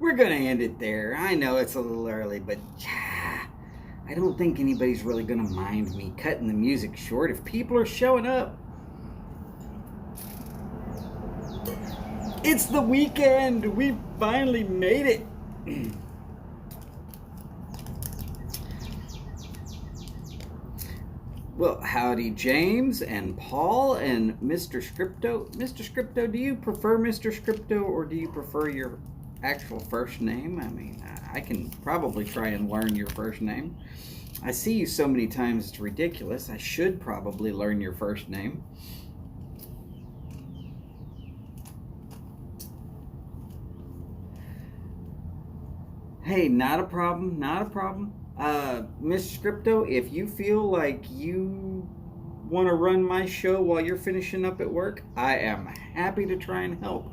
we're going to end it there. I know it's a little early, but I don't think anybody's really going to mind me cutting the music short if people are showing up. It's the weekend. We finally made it. Well, howdy, James and Paul and Mr. Scripto. Mr. Scripto, do you prefer Mr. Scripto or do you prefer your actual first name? I mean, I can probably try and learn your first name. I see you so many times, it's ridiculous. I should probably learn your first name. Hey, not a problem, not a problem. Mr. Scripto, if you feel like you want to run my show while you're finishing up at work, I am happy to try and help.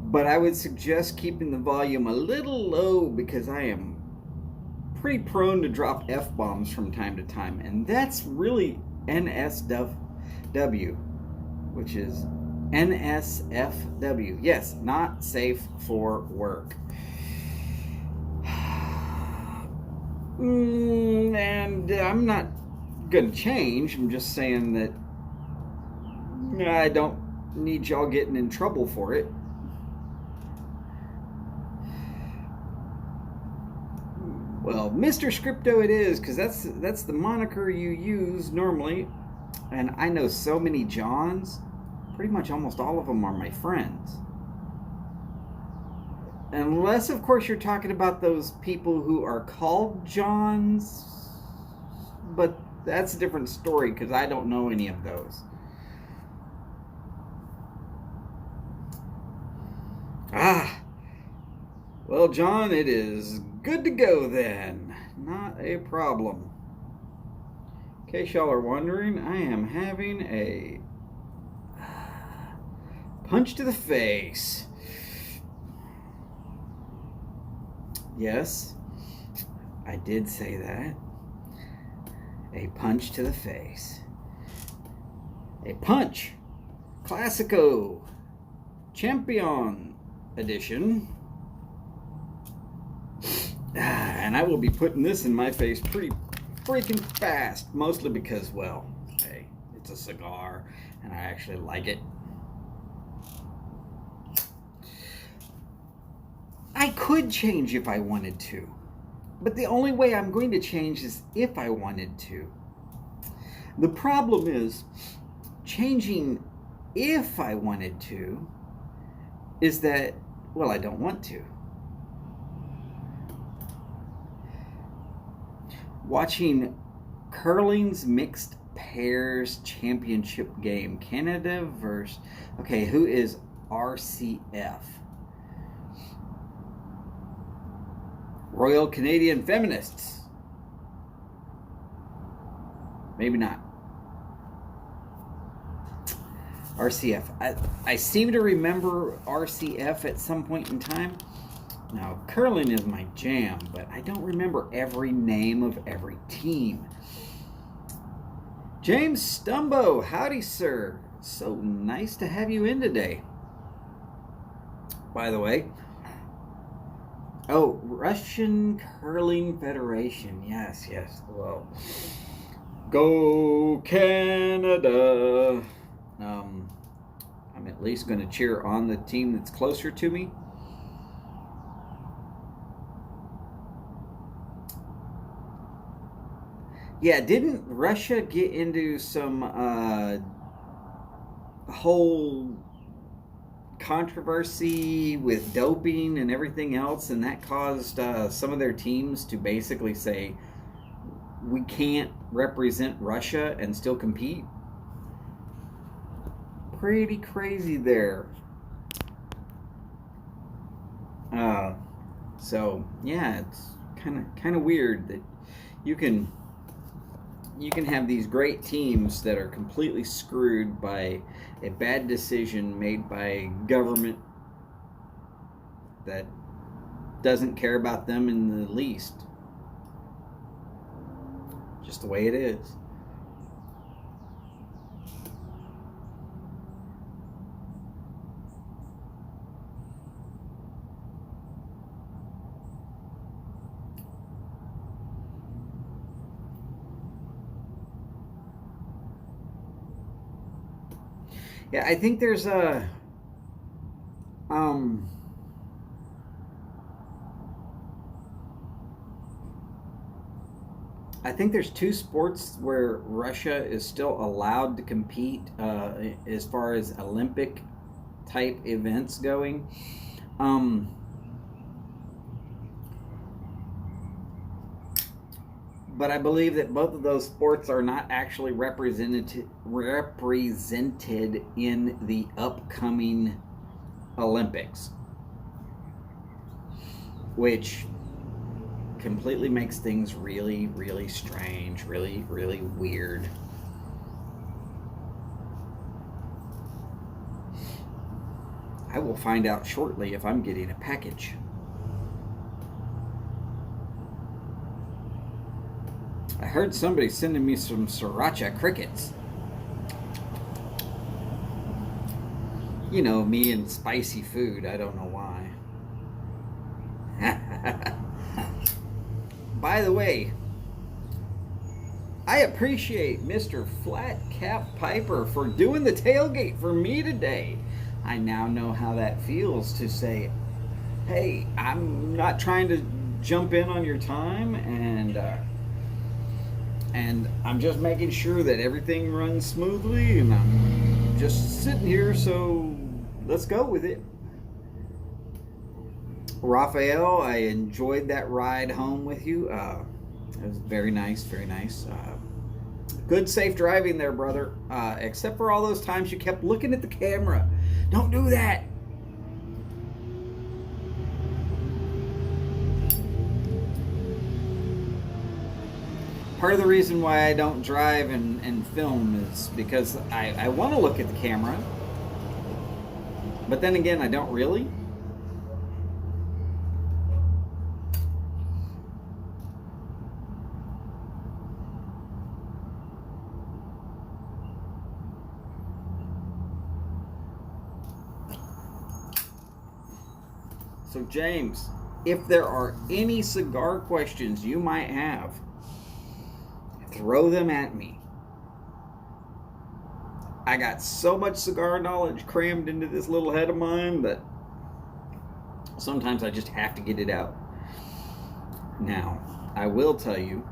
But I would suggest keeping the volume a little low because I am pretty prone to drop F-bombs from time to time. And that's really NSW, which is NSFW. Yes, not safe for work. And I'm not going to change. I'm just saying that I don't need y'all getting in trouble for it. Well, Mr. Scripto it is, because that's the moniker you use normally. And I know so many Johns. Pretty much almost all of them are my friends. Unless, of course, you're talking about those people who are called Johns. But that's a different story because I don't know any of those. Well, John, it is good to go then. Not a problem. In case y'all are wondering, I am having a punch to the face. Yes, I did say that. A punch to the face. A punch. Classico. Champion edition. And I will be putting this in my face pretty freaking fast. Mostly because, well, hey, it's a cigar and I actually like it. I could change if I wanted to, but the only way I'm going to change is if I wanted to. The problem is, changing if I wanted to is that, well, I don't want to. Watching curling's mixed pairs championship game, Canada versus, okay, who is RCF? Royal Canadian Feminists. Maybe not. RCF. I seem to remember RCF at some point in time. Now, curling is my jam, but I don't remember every name of every team. James Stumbo, howdy, sir. So nice to have you in today. By the way, oh, Russian Curling Federation. Yes, yes. Well, go Canada. I'm at least going to cheer on the team that's closer to me. Yeah, didn't Russia get into some whole controversy with doping and everything else, and that caused some of their teams to basically say, we can't represent Russia and still compete? Pretty crazy there. So yeah, it's kind of weird that you can have these great teams that are completely screwed by a bad decision made by government that doesn't care about them in the least. Just the way it is. Yeah, I think there's a um I think there's two sports where Russia is still allowed to compete as far as Olympic type events going. Um, but I believe that both of those sports are not actually represented in the upcoming Olympics, which completely makes things really, really strange, really, really weird. I will find out shortly if I'm getting a package. I heard somebody sending me some sriracha crickets. You know, me and spicy food, I don't know why. By the way, I appreciate Mr. Flat Cap Piper for doing the tailgate for me today. I now know how that feels to say, hey, I'm not trying to jump in on your time, and I'm just making sure that everything runs smoothly, and I'm just sitting here, so let's go with it. Raphael, I enjoyed that ride home with you. It was very nice, very nice. Good, safe driving there, brother. Except for all those times you kept looking at the camera. Don't do that. Part of the reason why I don't drive and film is because I want to look at the camera, but then again, I don't really. So, James, if there are any cigar questions you might have, throw them at me. I got so much cigar knowledge crammed into this little head of mine that sometimes I just have to get it out. Now, I will tell you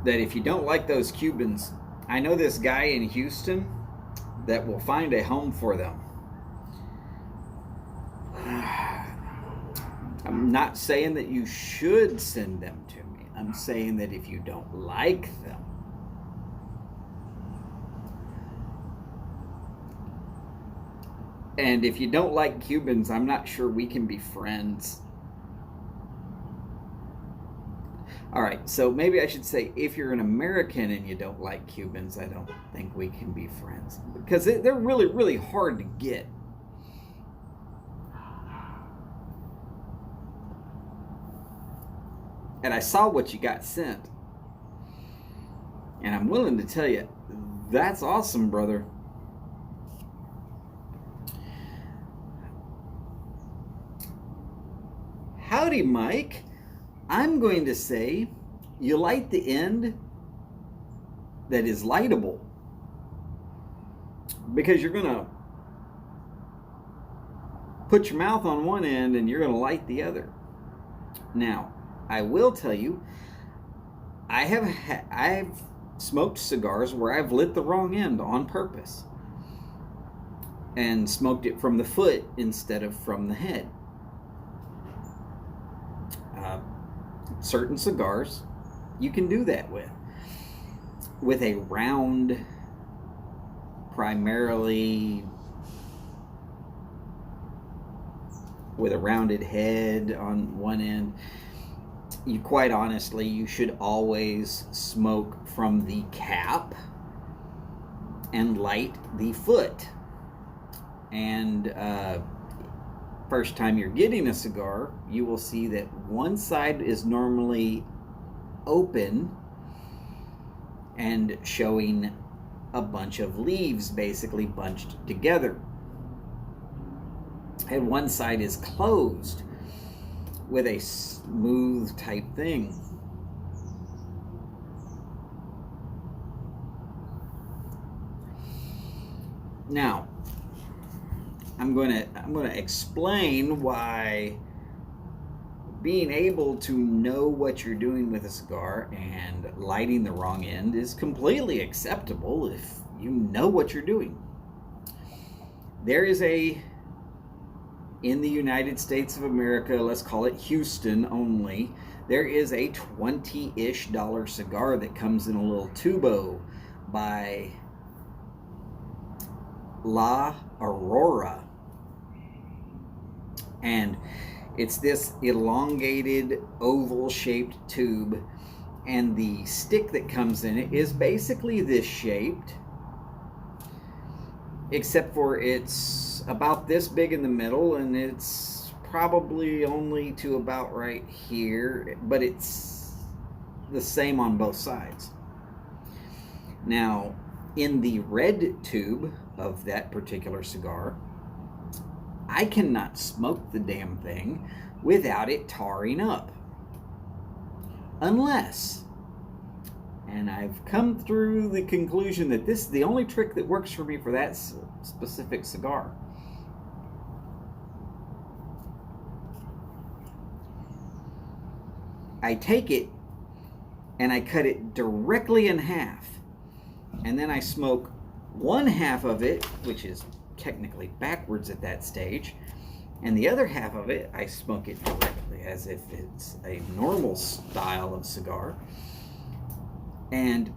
that if you don't like those Cubans, I know this guy in Houston that will find a home for them. I'm not saying that you should send them to me. I'm saying that if you don't like them, and if you don't like Cubans, I'm not sure we can be friends. All right, so maybe I should say if you're an American and you don't like Cubans, I don't think we can be friends. Because they're really, really hard to get. And I saw what you got sent. And I'm willing to tell you, that's awesome, brother. Howdy, Mike. I'm going to say you light the end that is lightable. Because you're going to put your mouth on one end and you're going to light the other. Now, I will tell you, I've smoked cigars where I've lit the wrong end on purpose and smoked it from the foot instead of from the head. Certain cigars you can do that with a round, primarily with a rounded head on one end. You quite honestly, you should always smoke from the cap and light the foot. And first time you're getting a cigar, you will see that one side is normally open and showing a bunch of leaves basically bunched together. And one side is closed with a smooth type thing. Now, I'm gonna explain why being able to know what you're doing with a cigar and lighting the wrong end is completely acceptable if you know what you're doing. There is in the United States of America, let's call it Houston only, there is a $20-ish cigar that comes in a little tubo by La Aurora. And it's this elongated oval shaped tube, and the stick that comes in it is basically this shaped, except for it's about this big in the middle, and it's probably only to about right here, but it's the same on both sides. Now, in the red tube of that particular cigar, I cannot smoke the damn thing without it tarring up. Unless, and I've come through the conclusion that this is the only trick that works for me for that specific cigar. I take it and I cut it directly in half, and then I smoke one half of it, which is technically backwards at that stage, and the other half of it I smoke it directly as if it's a normal style of cigar, and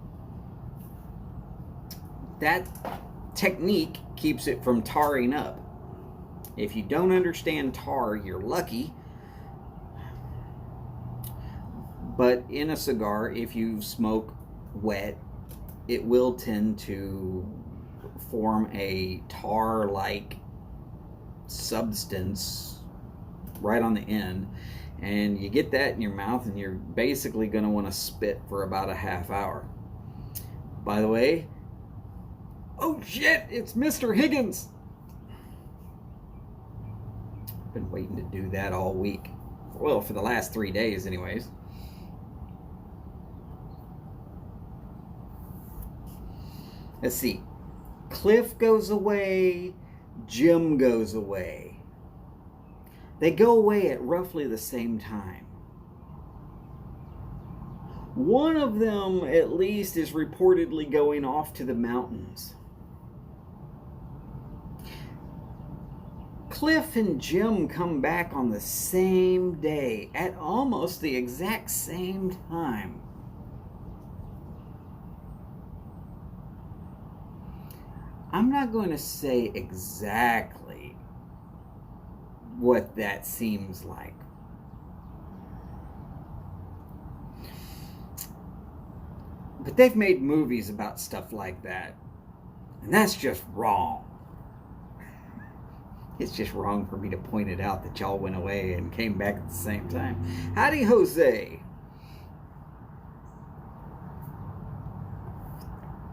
that technique keeps it from tarring up. If you don't understand tar, you're lucky, but in a cigar, if you smoke wet, it will tend to form a tar-like substance right on the end, and you get that in your mouth and you're basically going to want to spit for about a half hour. By the way, oh shit, it's Mr. Higgins. I've been waiting to do that all week. Well, for the last 3 days anyways. Let's see. Cliff goes away, Jim goes away. They go away at roughly the same time. One of them, at least, is reportedly going off to the mountains. Cliff and Jim come back on the same day at almost the exact same time. I'm not going to say exactly what that seems like. But they've made movies about stuff like that. And that's just wrong. It's just wrong for me to point it out that y'all went away and came back at the same time. Howdy, Jose.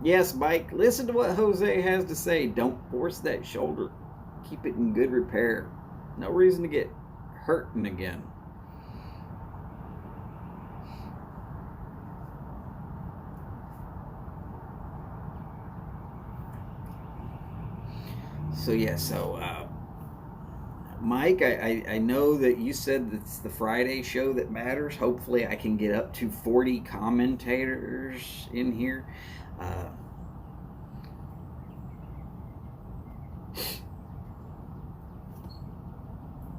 Yes, Mike, listen to what Jose has to say. Don't force that shoulder. Keep it in good repair. No reason to get hurting again. Mike, I know that you said it's the Friday show that matters. Hopefully I can get up to 40 commentators in here.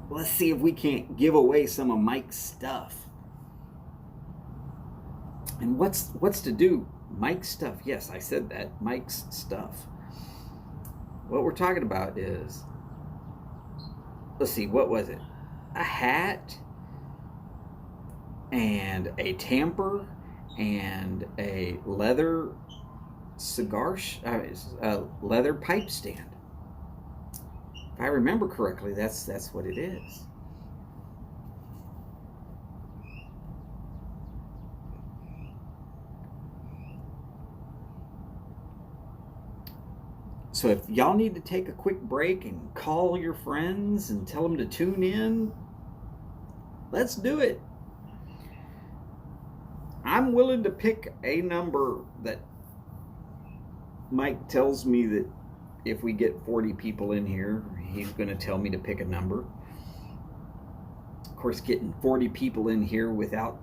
Let's see if we can't give away some of Mike's stuff. And what's to do? Mike's stuff. Yes, I said that. Mike's stuff. What we're talking about is, let's see, what was it? A hat and a tamper and a leather cigar, leather pipe stand. If I remember correctly, that's what it is. So if y'all need to take a quick break and call your friends and tell them to tune in, let's do it. I'm willing to pick a number that Mike tells me that if we get 40 people in here, he's going to tell me to pick a number. Of course, getting 40 people in here without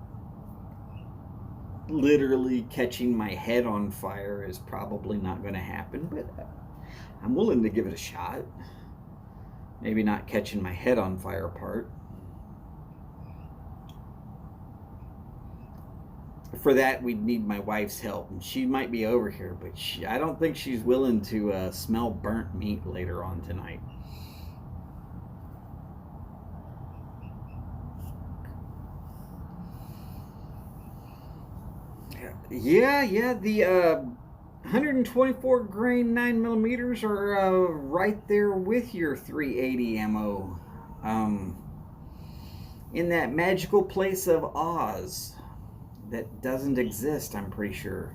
literally catching my head on fire is probably not going to happen, but I'm willing to give it a shot. Maybe not catching my head on fire part. For that, we'd need my wife's help. She might be over here, but I don't think she's willing to smell burnt meat later on tonight. Yeah, the 124 grain 9 millimeters are right there with your 380 ammo. In that magical place of Oz that doesn't exist, I'm pretty sure.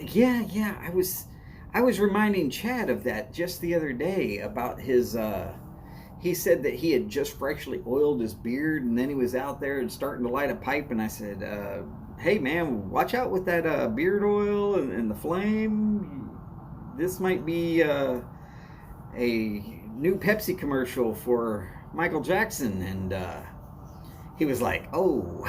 Yeah, I was reminding Chad of that just the other day about his he said that he had just freshly oiled his beard, and then he was out there and starting to light a pipe, and I said, hey man, watch out with that beard oil and the flame. This might be a new Pepsi commercial for Michael Jackson. And he was like, oh.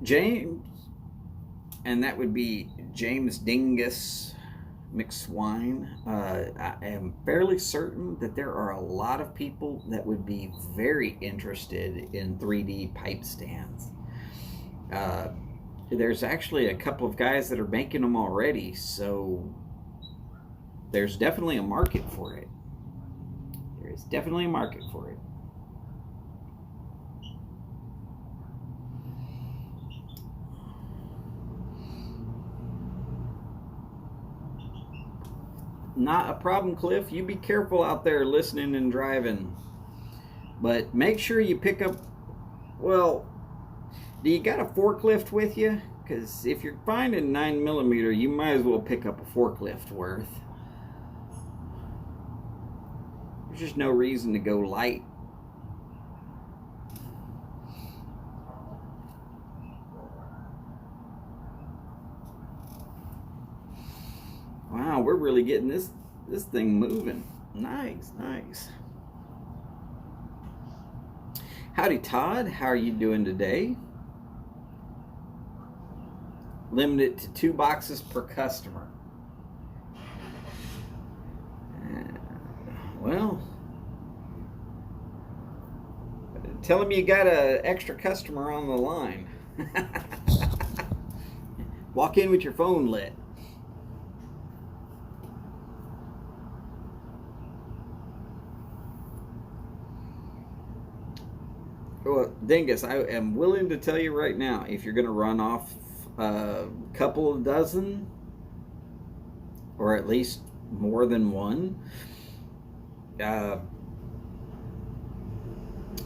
James, and that would be James Dingus Mixed Wine. I am fairly certain that there are a lot of people that would be very interested in 3D pipe stands. There's actually a couple of guys that are making them already, so there's definitely a market for it. There is definitely a market for it. Not a problem, Cliff. You be careful out there listening and driving. But make sure you pick up, well, do you got a forklift with you? Because if you're finding 9 millimeter, you might as well pick up a forklift worth. There's just no reason to go light. Wow, we're really getting this thing moving. Nice. Howdy, Todd. How are you doing today? Limit it to 2 boxes per customer. Well, tell him you got an extra customer on the line. Walk in with your phone lit. Well, Dingus, I am willing to tell you right now, if you're going to run off a couple of dozen, or at least more than one,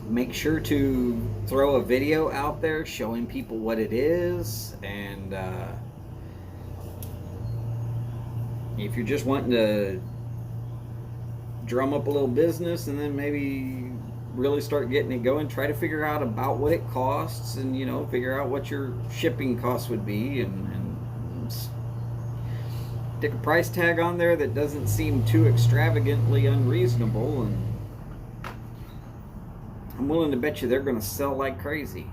make sure to throw a video out there showing people what it is, and if you're just wanting to drum up a little business and then maybe really start getting it going, try to figure out about what it costs, and figure out what your shipping costs would be, and stick a price tag on there that doesn't seem too extravagantly unreasonable, and I'm willing to bet you they're going to sell like crazy.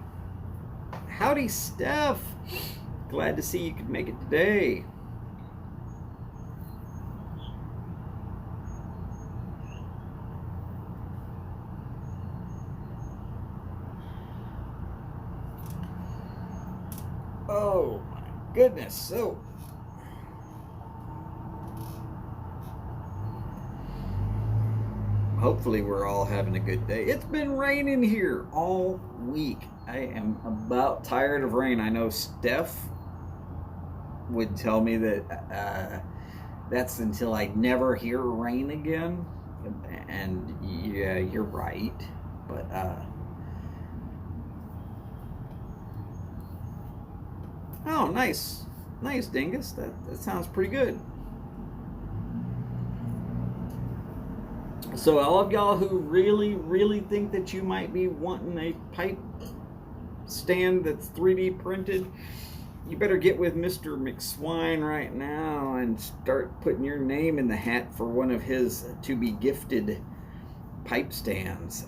Howdy, Steph. Glad to see you could make it today. Oh my goodness, so hopefully we're all having a good day. It's been raining here all week. I am about tired of rain. I know Steph would tell me that that's until I never hear rain again, and yeah, you're right, but oh, nice, Dingus. That sounds pretty good. So all of y'all who really, really think that you might be wanting a pipe stand that's 3D printed, you better get with Mr. McSwine right now and start putting your name in the hat for one of his to be gifted pipe stands.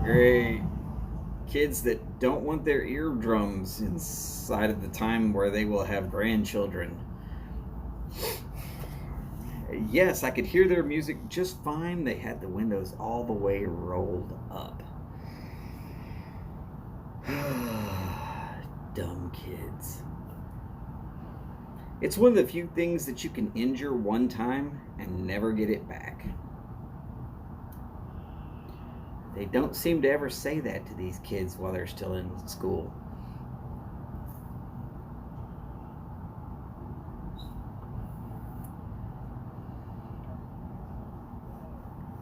Great. Kids that don't want their eardrums inside of the time where they will have grandchildren. Yes, I could hear their music just fine. They had the windows all the way rolled up. Dumb kids. It's one of the few things that you can injure one time and never get it back. They don't seem to ever say that to these kids while they're still in school.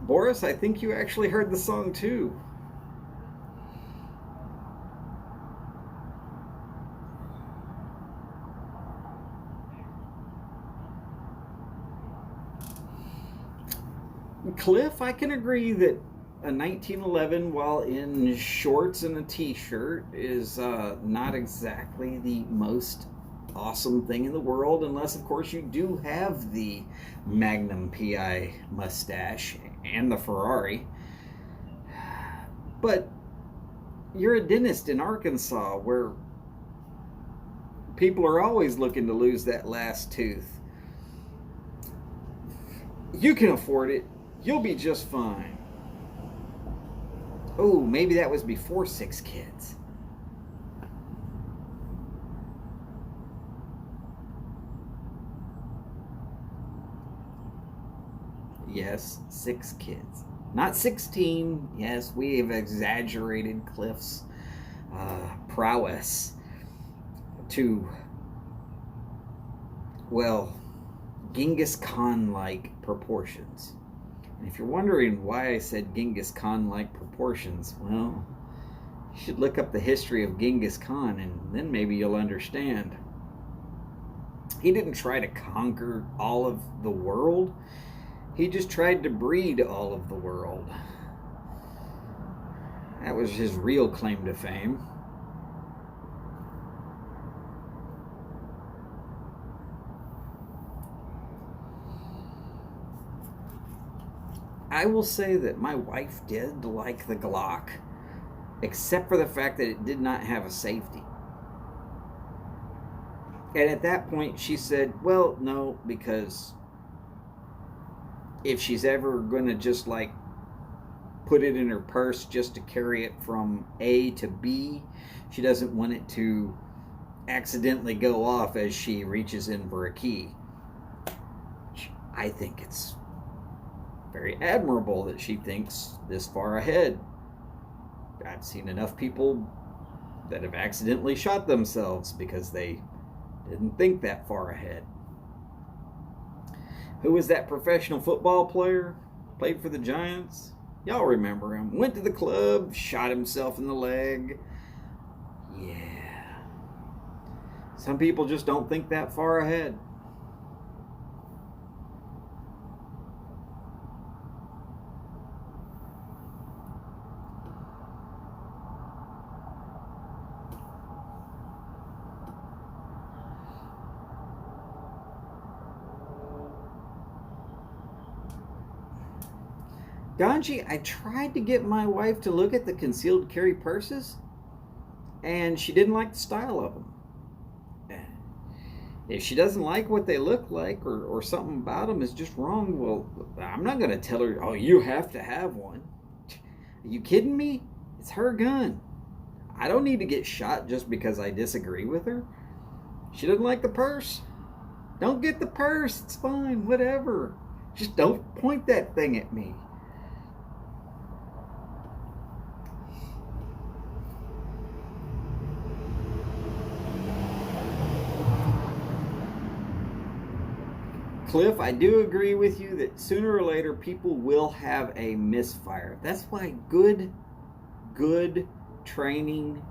Boris, I think you actually heard the song too. Cliff, I can agree that a 1911 while in shorts and a t-shirt is not exactly the most awesome thing in the world, unless of course you do have the Magnum PI mustache and the Ferrari. But you're a dentist in Arkansas where people are always looking to lose that last tooth. You can afford it. You'll be just fine. Oh, maybe that was before 6 kids. Yes, 6 kids. Not 16. Yes, we have exaggerated Cliff's prowess to, well, Genghis Khan-like proportions. And if you're wondering why I said Genghis Khan-like proportions, well, you should look up the history of Genghis Khan and then maybe you'll understand. He didn't try to conquer all of the world. He just tried to breed all of the world. That was his real claim to fame. I will say that my wife did like the Glock, except for the fact that it did not have a safety. And at that point she said, well, no, because if she's ever going to just like put it in her purse just to carry it from A to B, she doesn't want it to accidentally go off as she reaches in for a key. I think it's very admirable that she thinks this far ahead. I've seen enough people that have accidentally shot themselves because they didn't think that far ahead. Who was that professional football player? Played for the Giants? Y'all remember him. Went to the club, shot himself in the leg. Yeah. Some people just don't think that far ahead. Ganji, I tried to get my wife to look at the concealed carry purses, and she didn't like the style of them. If she doesn't like what they look like, or something about them is just wrong, well, I'm not going to tell her, oh, you have to have one. Are you kidding me? It's her gun. I don't need to get shot just because I disagree with her. She doesn't like the purse. Don't get the purse. It's fine. Whatever. Just don't point that thing at me. Cliff, I do agree with you that sooner or later people will have a misfire. That's why good training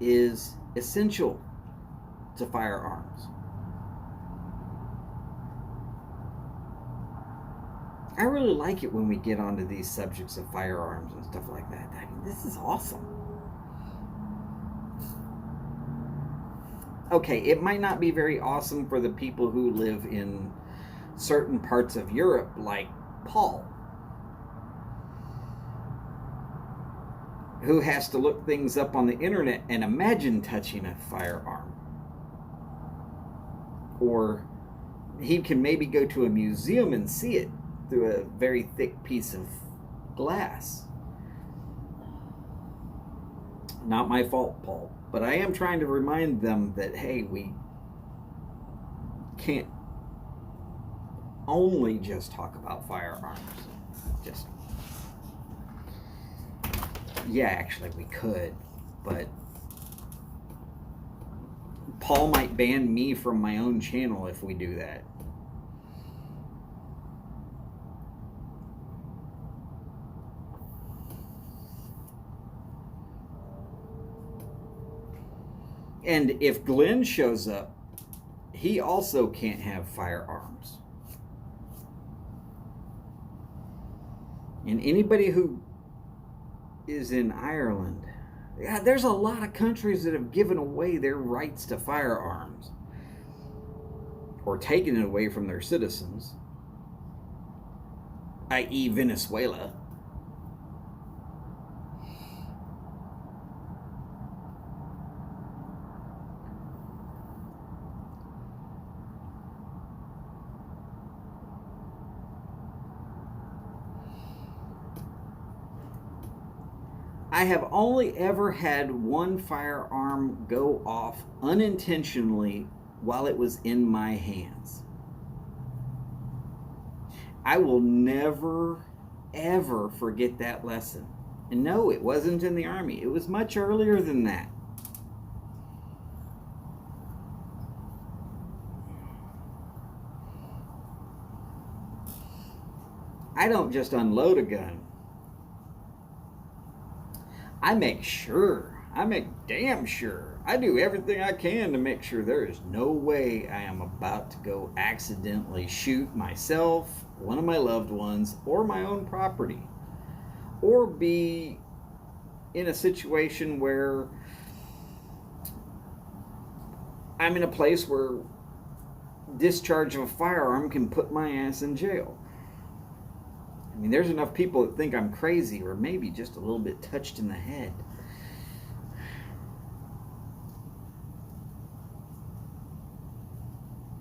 is essential to firearms. I really like it when we get onto these subjects of firearms and stuff like that. I mean, this is awesome. Okay, it might not be very awesome for the people who live in certain parts of Europe, like Paul, who has to look things up on the internet and imagine touching a firearm. Or he can maybe go to a museum and see it through a very thick piece of glass. Not my fault, Paul, but I am trying to remind them that, hey, we can't only just talk about firearms. Just, yeah, actually we could, but Paul might ban me from my own channel if we do that. And if Glenn shows up, he also can't have firearms. And anybody who is in Ireland, yeah, there's a lot of countries that have given away their rights to firearms or taken it away from their citizens, i.e. Venezuela. I have only ever had one firearm go off unintentionally while it was in my hands. I will never, ever forget that lesson. And no, it wasn't in the Army. It was much earlier than that. I don't just unload a gun. I make damn sure, I do everything I can to make sure there is no way I am about to go accidentally shoot myself, one of my loved ones, or my own property. Or be in a situation where I'm in a place where discharge of a firearm can put my ass in jail. I mean, there's enough people that think I'm crazy or maybe just a little bit touched in the head.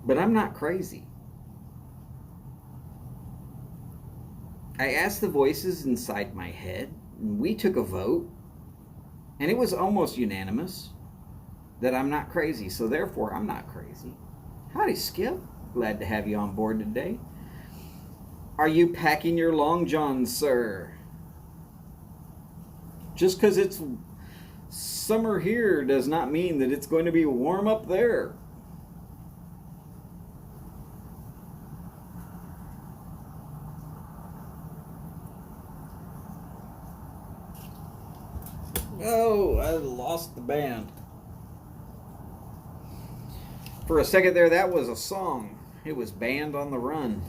But I'm not crazy. I asked the voices inside my head, and we took a vote, and it was almost unanimous that I'm not crazy, so therefore I'm not crazy. Howdy, Skip. Glad to have you on board today. Are you packing your long johns, sir? Just because it's summer here does not mean that it's going to be warm up there. Oh, I lost the band. For a second there, that was a song. It was Band on the Run.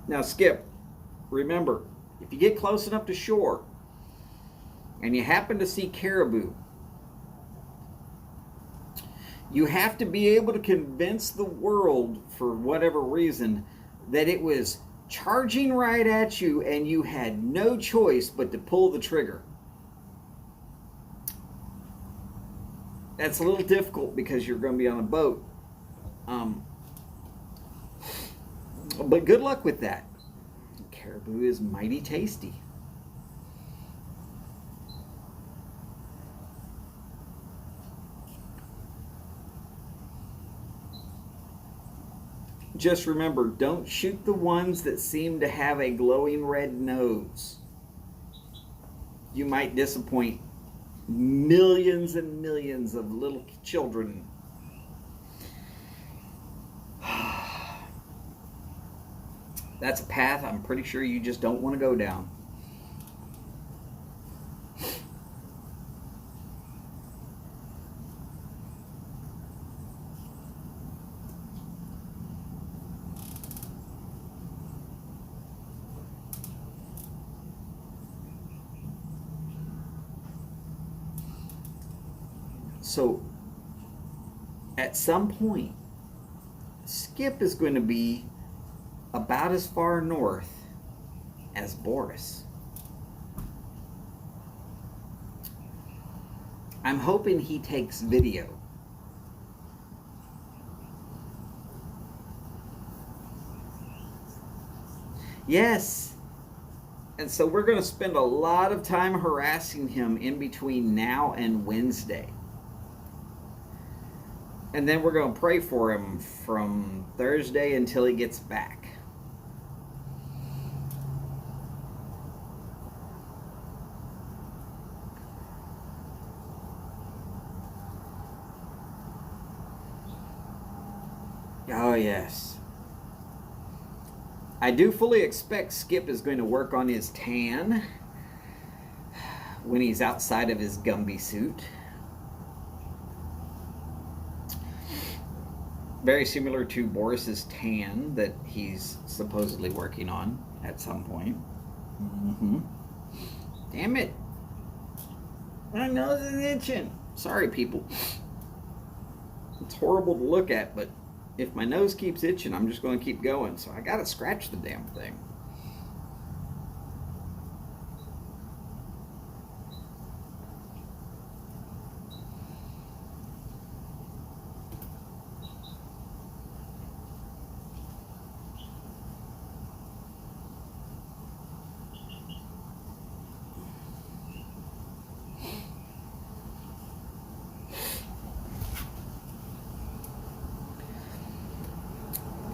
Now, Skip, remember, if you get close enough to shore and you happen to see caribou, you have to be able to convince the world, for whatever reason, that it was charging right at you and you had no choice but to pull the trigger. That's a little difficult because you're going to be on a boat. But good luck with that. Caribou is mighty tasty. Just remember, don't shoot the ones that seem to have a glowing red nose. You might disappoint millions and millions of little children. That's a path I'm pretty sure you just don't want to go down. So, at some point, Skip is going to be about as far north as Boris. I'm hoping he takes video. Yes. And so we're going to spend a lot of time harassing him in between now and Wednesday. And then we're going to pray for him from Thursday until he gets back. Oh, yes. I do fully expect Skip is going to work on his tan when he's outside of his Gumby suit. Very similar to Boris's tan that he's supposedly working on at some point. Damn it. My nose is itching. Sorry, people. It's horrible to look at, but if my nose keeps itching, I'm just going to keep going. So I got to scratch the damn thing.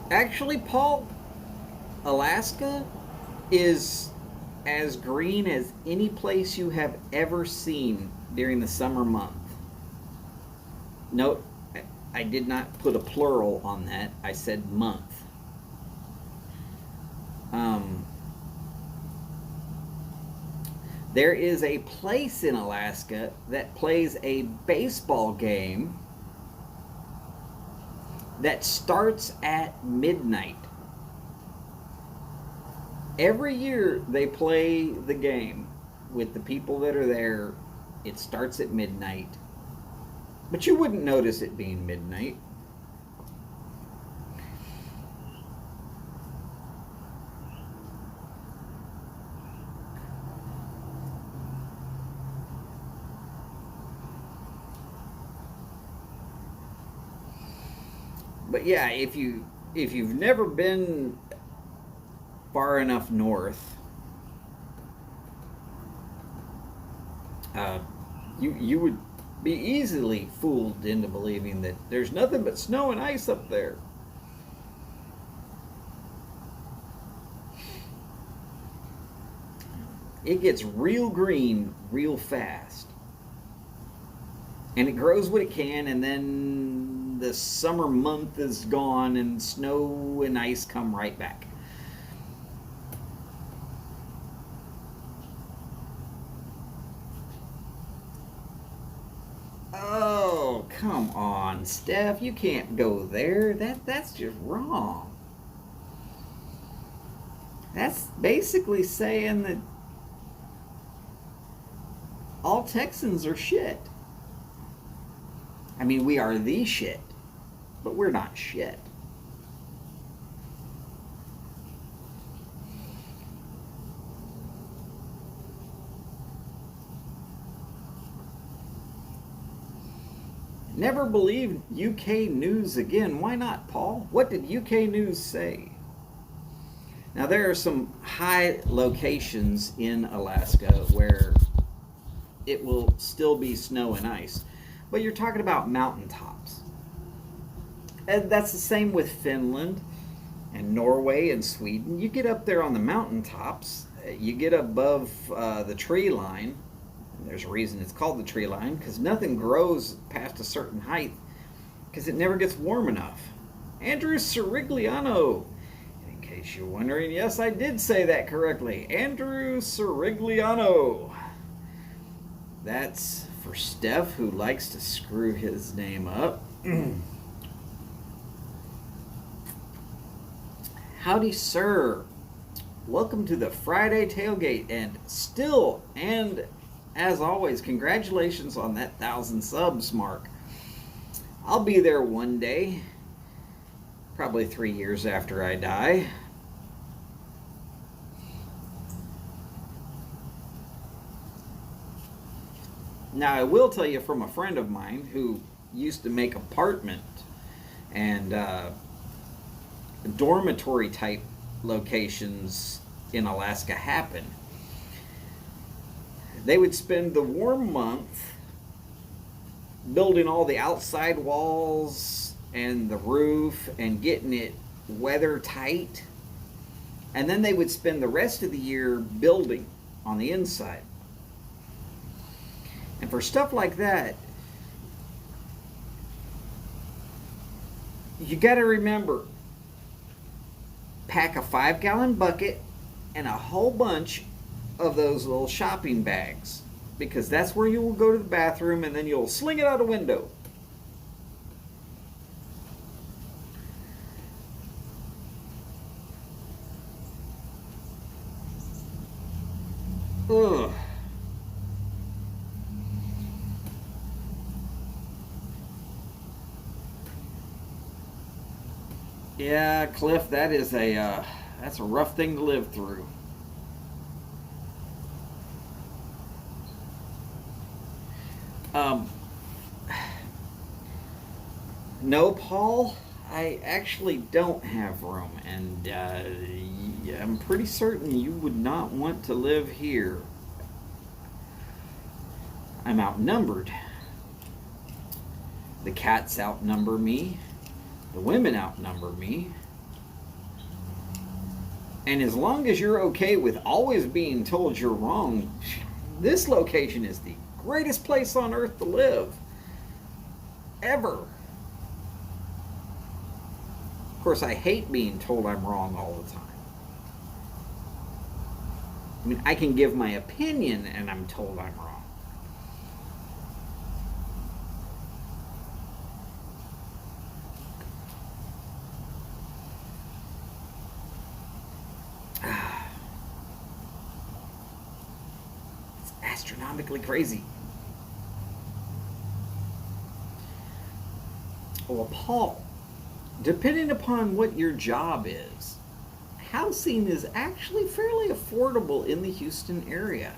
Actually, Paul, Alaska is as green as any place you have ever seen during the summer month. Note, I did not put a plural on that. I said month. There is a place in Alaska that plays a baseball game that starts at midnight. Every year they play the game with the people that are there. It starts at midnight. But you wouldn't notice it being midnight. But yeah, if you've never been far enough north, you would be easily fooled into believing that there's nothing but snow and ice up there. It gets real green real fast. And it grows what it can, and then the summer month is gone and snow and ice come right back. Oh, come on, Steph. You can't go there. That's just wrong. That's basically saying that all Texans are shit. I mean, we are the shit, but we're not shit. Never believe UK news again. Why not, Paul? What did UK news say? Now, there are some high locations in Alaska where it will still be snow and ice. But you're talking about mountaintops. And that's the same with Finland and Norway and Sweden. You get up there on the mountaintops, you get above the tree line, And there's a reason it's called the tree line, because nothing grows past a certain height because it never gets warm enough. Andrew Sirigliano. In case you're wondering, yes, I did say that correctly. Andrew Sirigliano. That's for Steph, who likes to screw his name up. Howdy, sir. Welcome to the Friday Tailgate, and as always, congratulations on that 1,000 subs mark. I'll be there one day, probably 3 years after I die. Now, I will tell you from a friend of mine who used to make apartment and dormitory type locations in Alaska happen. They would spend the warm month building all the outside walls and the roof and getting it weather tight, and then they would spend the rest of the year building on the inside. And for stuff like that, you got to remember, pack a 5-gallon bucket and a whole bunch of those little shopping bags, because that's where you will go to the bathroom and then you'll sling it out a window. Ugh. Yeah, Cliff, that's a rough thing to live through. No, Paul, I actually don't have room, and I'm pretty certain you would not want to live here. I'm outnumbered. The cats outnumber me. The women outnumber me. And as long as you're okay with always being told you're wrong, this location is the greatest place on earth to live. Ever. Of course, I hate being told I'm wrong all the time. I mean, I can give my opinion and I'm told I'm wrong. It's astronomically crazy. Well, Paul, depending upon what your job is, housing is actually fairly affordable in the Houston area.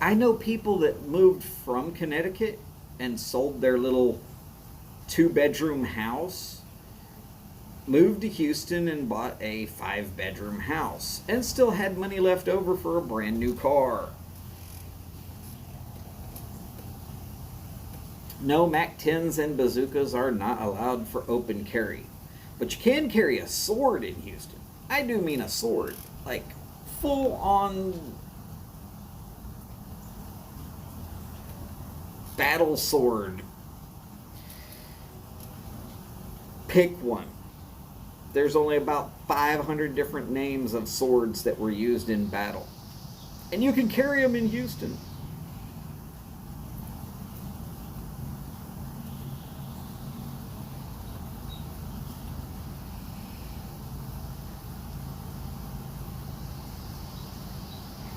I know people that moved from Connecticut and sold their little 2-bedroom house, moved to Houston and bought a 5-bedroom house, and still had money left over for a brand new car. No, MAC-10s and bazookas are not allowed for open carry. But you can carry a sword in Houston. I do mean a sword. Like, full-on battle sword. Pick one. There's only about 500 different names of swords that were used in battle. And you can carry them in Houston.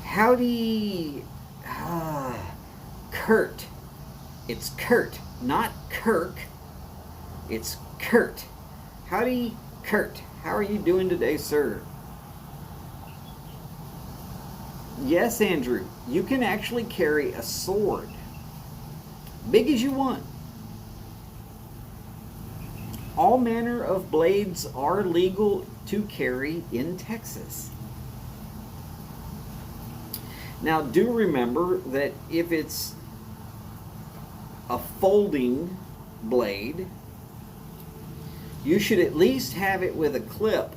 Howdy, Kurt. It's Kurt, not Kirk. It's Kurt. Howdy, Kurt. How are you doing today, sir? Yes, Andrew, you can actually carry a sword. Big as you want. All manner of blades are legal to carry in Texas. Now, do remember that if it's a folding blade, you should at least have it with a clip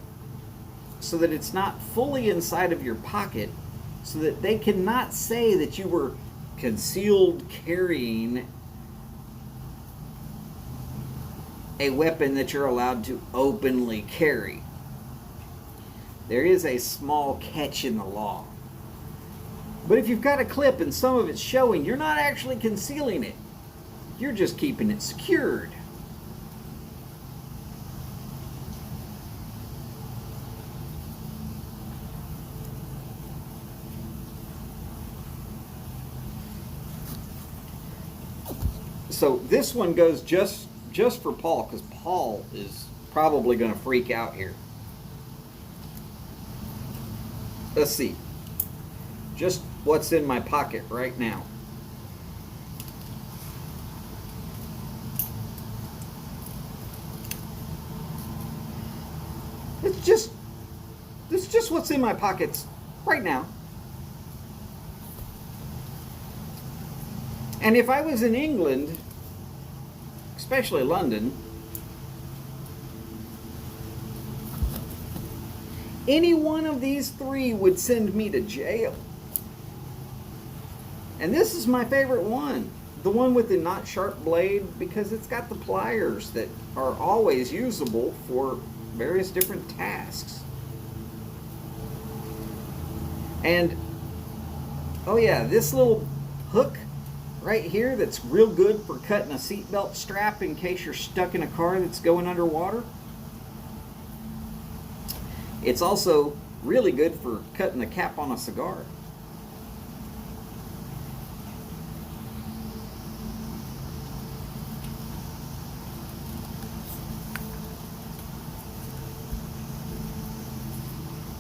so that it's not fully inside of your pocket, so that they cannot say that you were concealed carrying a weapon that you're allowed to openly carry. There is a small catch in the law. But if you've got a clip and some of it's showing, you're not actually concealing it. You're just keeping it secured. So this one goes just for Paul, because Paul is probably going to freak out here. Let's see. Just what's in my pocket right now. It's just what's in my pockets right now. And if I was in England, especially London, any one of these three would send me to jail. And this is my favorite one. The one with the not sharp blade, because it's got the pliers that are always usable for various different tasks. And, oh yeah, this little hook right here that's real good for cutting a seatbelt strap in case you're stuck in a car that's going underwater. It's also really good for cutting the cap on a cigar.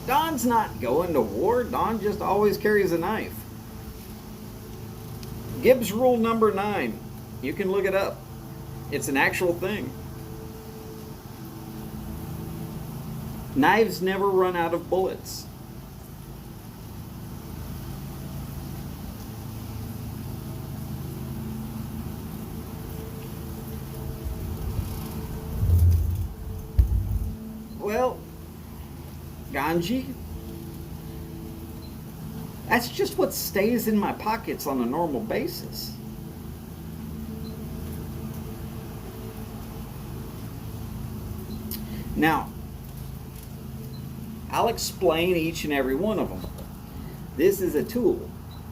Don's not going to war. Don just always carries a knife. Gibbs rule number 9. You can look it up. It's an actual thing. Knives never run out of bullets. Well, Ganji, that's just what stays in my pockets on a normal basis. Now, I'll explain each and every one of them. This is a tool.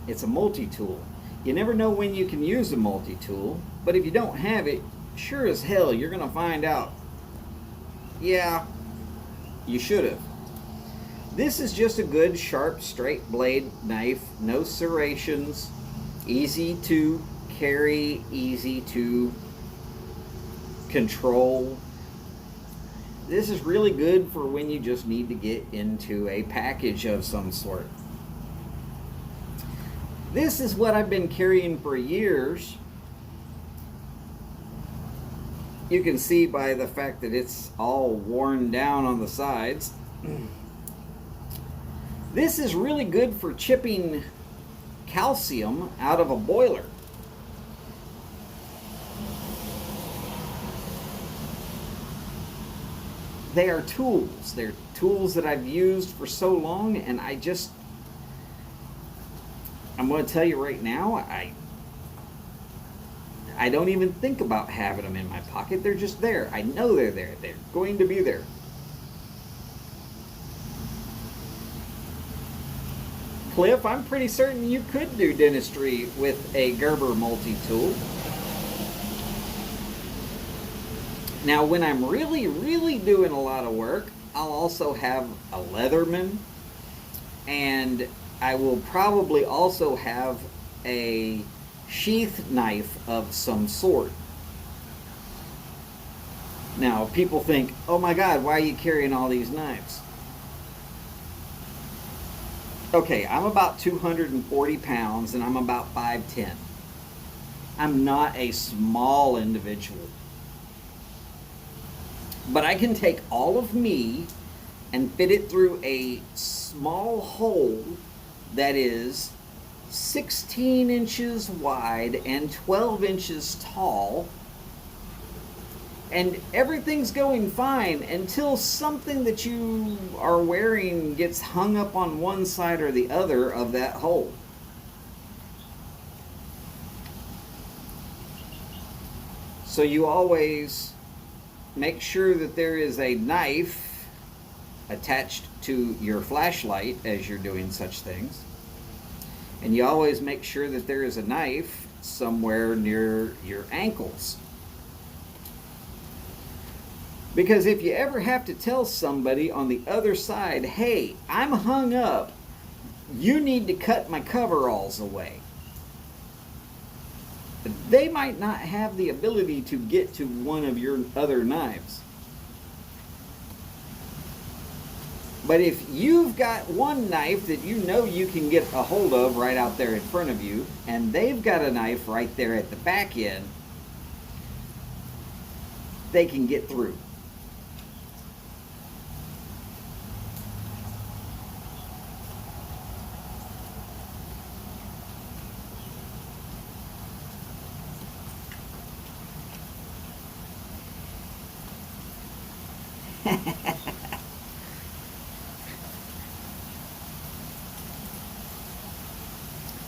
It's a multi-tool. You never know when you can use a multi-tool, but if you don't have it, sure as hell you're going to find out, yeah, you should have. This is just a good, sharp, straight blade knife. No serrations. Easy to carry. Easy to control. This is really good for when you just need to get into a package of some sort. This is what I've been carrying for years. You can see by the fact that it's all worn down on the sides. This is really good for chipping calcium out of a boiler. They are tools. They're tools that I've used for so long, and I'm going to tell you right now, I don't even think about having them in my pocket. They're just there. I know they're there. They're going to be there. Cliff, I'm pretty certain you could do dentistry with a Gerber multi-tool. Now, when I'm really, really doing a lot of work, I'll also have a Leatherman, and I will probably also have a sheath knife of some sort. Now, people think, oh my God, why are you carrying all these knives? Okay, I'm about 240 pounds and I'm about 5'10". I'm not a small individual. But I can take all of me and fit it through a small hole that is 16 inches wide and 12 inches tall And everything's going fine until something that you are wearing gets hung up on one side or the other of that hole. So you always make sure that there is a knife attached to your flashlight as you're doing such things. And you always make sure that there is a knife somewhere near your ankles. Because if you ever have to tell somebody on the other side, hey, I'm hung up, you need to cut my coveralls away, they might not have the ability to get to one of your other knives. But if you've got one knife that you know you can get a hold of right out there in front of you, and they've got a knife right there at the back end, they can get through.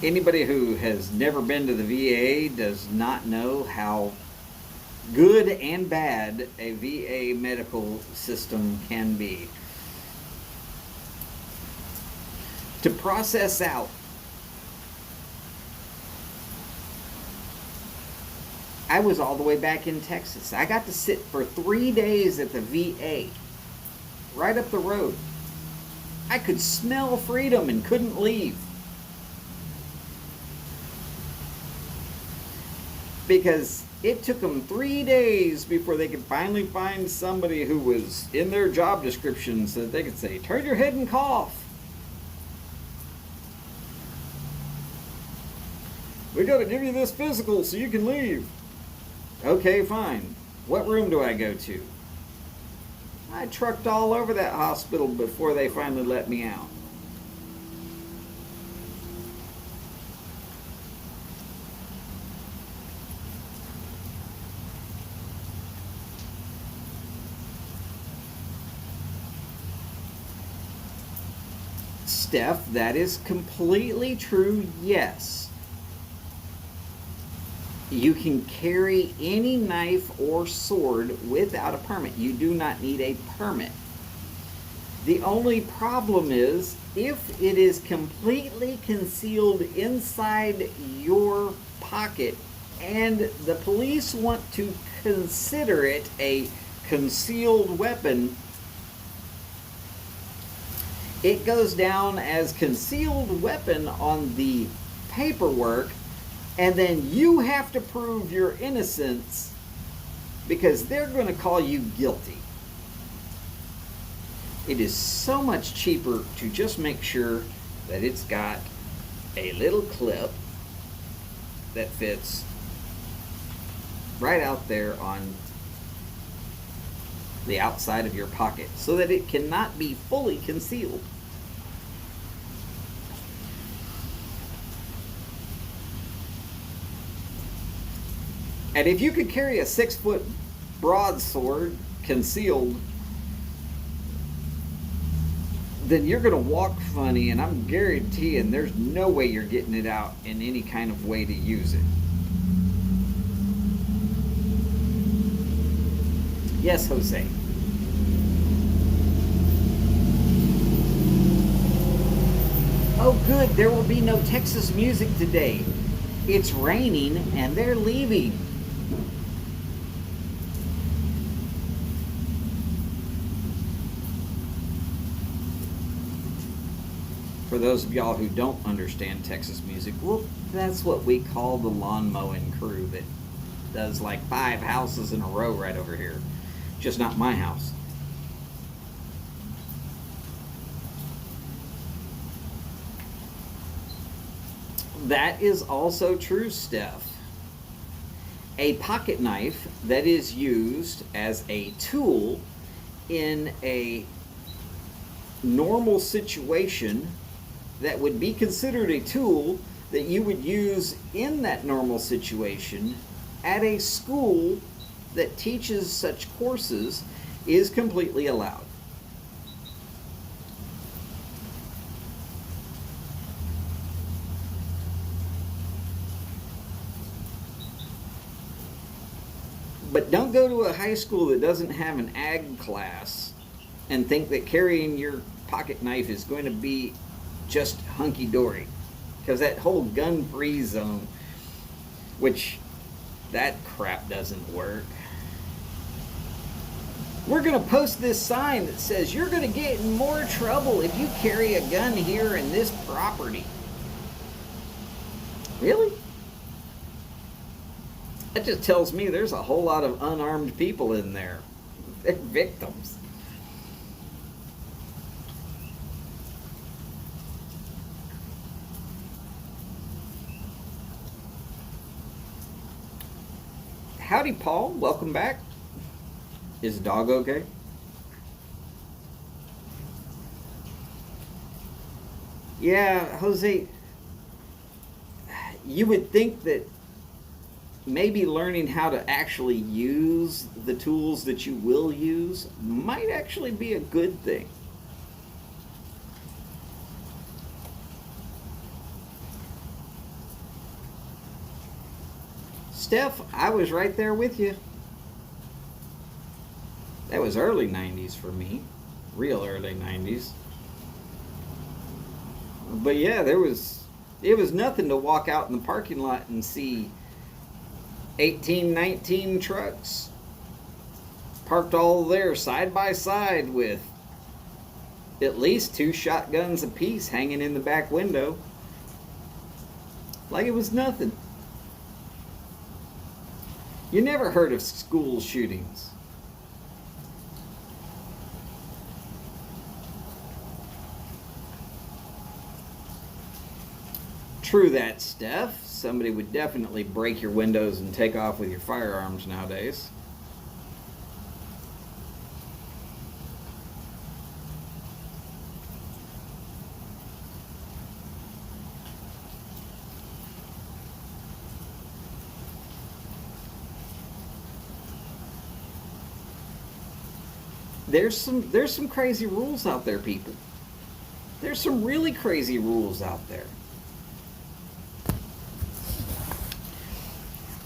Anybody who has never been to the VA does not know how good and bad a VA medical system can be. To process out I was all the way back in Texas. I got to sit for 3 days at the VA, right up the road. I could smell freedom and couldn't leave. Because it took them 3 days before they could finally find somebody who was in their job description so that they could say, turn your head and cough. We got to give you this physical so you can leave. Okay, fine. What room do I go to? I trucked all over that hospital before they finally let me out. Steph, that is completely true, yes. You can carry any knife or sword without a permit. You do not need a permit. The only problem is if it is completely concealed inside your pocket and the police want to consider it a concealed weapon, it goes down as concealed weapon on the paperwork, and then you have to prove your innocence because they're going to call you guilty. It is so much cheaper to just make sure that it's got a little clip that fits right out there on the outside of your pocket so that it cannot be fully concealed. And if you could carry a 6-foot broadsword concealed, then you're going to walk funny, and I'm guaranteeing there's no way you're getting it out in any kind of way to use it. Yes, Jose. Oh, good. There will be no Texas music today. It's raining, and they're leaving. For those of y'all who don't understand Texas music, well, that's what we call the lawn mowing crew that does like 5 houses in a row right over here. Just not my house. That is also true, Steph. A pocket knife that is used as a tool in a normal situation that would be considered a tool that you would use in that normal situation at a school that teaches such courses is completely allowed. But don't go to a high school that doesn't have an ag class and think that carrying your pocket knife is going to be just hunky-dory. Because that whole gun-free zone, which that crap doesn't work. We're going to post this sign that says you're going to get in more trouble if you carry a gun here in this property. Really? That just tells me there's a whole lot of unarmed people in there. They're victims. Howdy, Paul. Welcome back. Is the dog okay? Yeah, Jose, you would think that maybe learning how to actually use the tools that you will use might actually be a good thing. Steph, I was right there with you. That was early 90s for me. Real early 90s. But yeah, it was nothing to walk out in the parking lot and see 18, 19 trucks parked all there side by side with at least 2 shotguns apiece hanging in the back window. Like it was nothing. You never heard of school shootings. True that, Steph. Somebody would definitely break your windows and take off with your firearms nowadays. There's some crazy rules out there, people. There's some really crazy rules out there.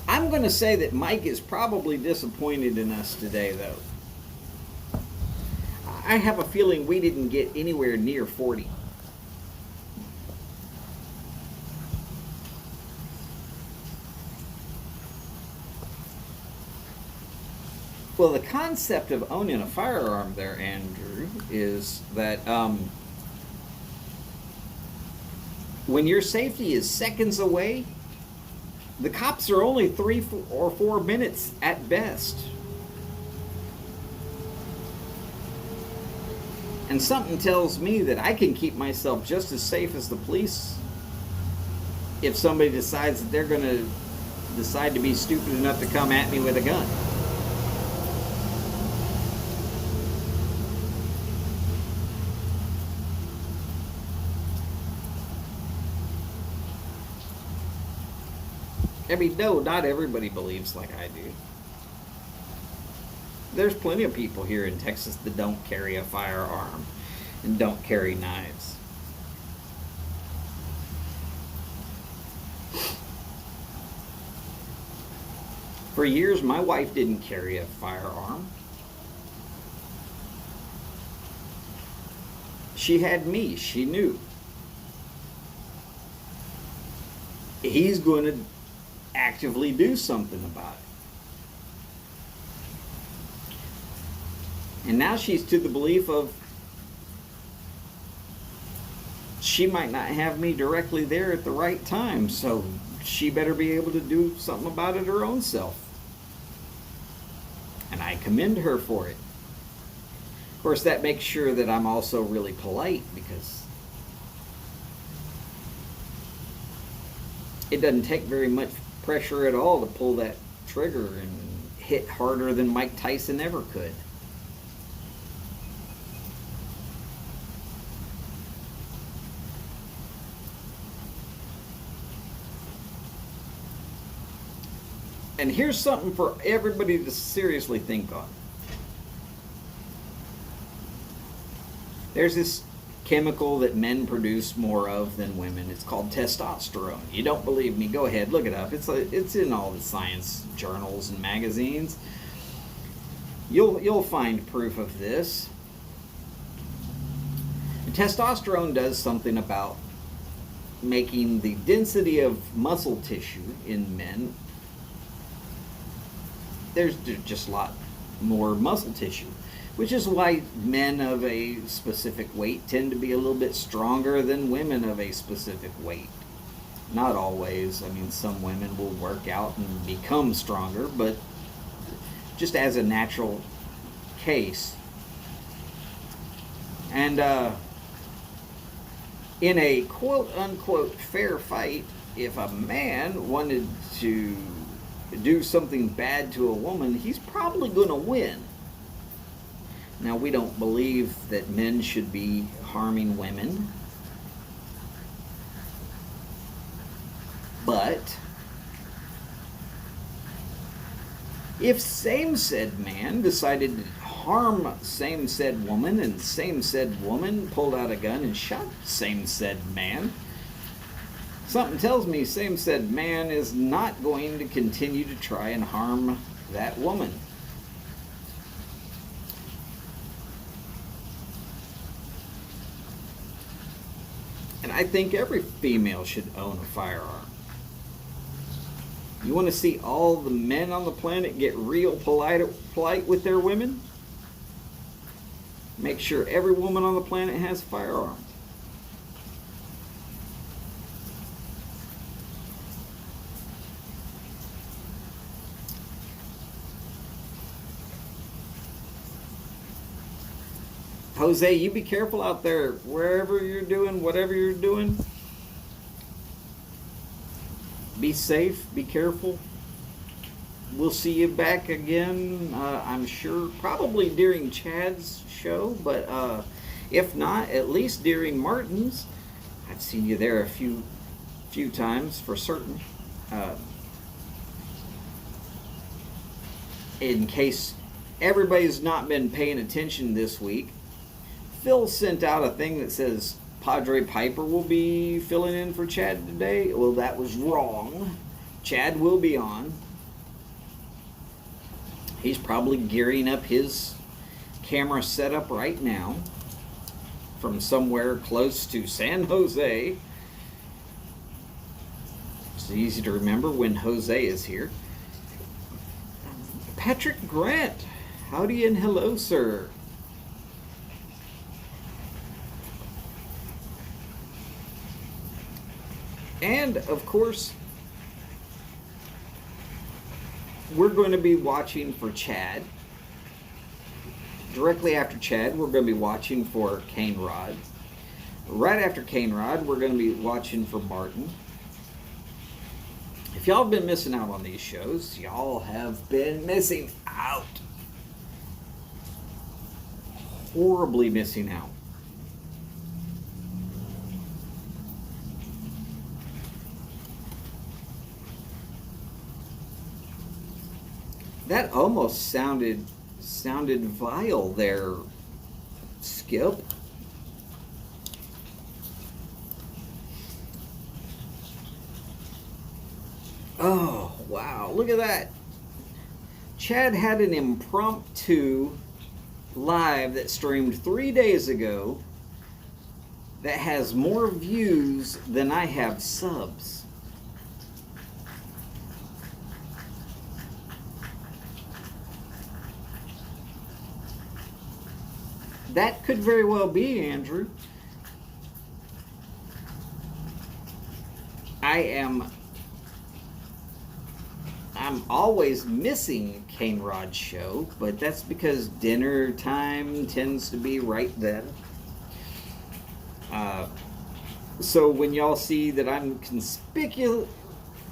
I'm going to say that Mike is probably disappointed in us today, though. I have a feeling we didn't get anywhere near 40. Well, the concept of owning a firearm there, Andrew, is that when your safety is seconds away, the cops are only 3 or 4 minutes at best. And something tells me that I can keep myself just as safe as the police if somebody decides that they're going to decide to be stupid enough to come at me with a gun. I mean, no, not everybody believes like I do. There's plenty of people here in Texas that don't carry a firearm and don't carry knives. For years, my wife didn't carry a firearm. She had me. She knew. He's going to actively do something about it. And now she's to the belief of she might not have me directly there at the right time, so she better be able to do something about it her own self. And I commend her for it. Of course, that makes sure that I'm also really polite, because it doesn't take very much pressure at all to pull that trigger and hit harder than Mike Tyson ever could. And here's something for everybody to seriously think on. There's this chemical that men produce more of than women. It's called testosterone. You don't believe me? Go ahead, look it up. It's in all the science journals and magazines. You'll find proof of this. Testosterone does something about making the density of muscle tissue in men. There's just a lot more muscle tissue, which is why men of a specific weight tend to be a little bit stronger than women of a specific weight. Not always. I mean, some women will work out and become stronger, but just as a natural case. And in a quote-unquote fair fight, if a man wanted to do something bad to a woman, he's probably going to win. Now, we don't believe that men should be harming women, but if same said man decided to harm same said woman, and same said woman pulled out a gun and shot same said man, something tells me same said man is not going to continue to try and harm that woman. And I think every female should own a firearm. You want to see all the men on the planet get real polite with their women? Make sure every woman on the planet has a firearm. Jose, you be careful out there, wherever you're doing, whatever you're doing. Be safe, be careful. We'll see you back again, I'm sure, probably during Chad's show, but if not, at least during Martin's. I've seen you there a few times for certain. In case everybody's not been paying attention this week, Phil sent out a thing that says Padre Piper will be filling in for Chad today. Well, that was wrong. Chad will be on. He's probably gearing up his camera setup right now from somewhere close to San Jose. It's easy to remember when Jose is here. Patrick Grant, howdy and hello, sir. And, of course, we're going to be watching for Chad. Directly after Chad, we're going to be watching for Cane Rod. Right after Cane Rod, we're going to be watching for Martin. If y'all have been missing out on these shows, y'all have been missing out. Horribly missing out. That almost sounded vile there, Skip. Oh, wow, look at that. Chad had an impromptu live that streamed 3 days ago that has more views than I have subs. That could very well be, Andrew. I'm always missing Cane Rod's show, but that's because dinner time tends to be right then. So when y'all see that I'm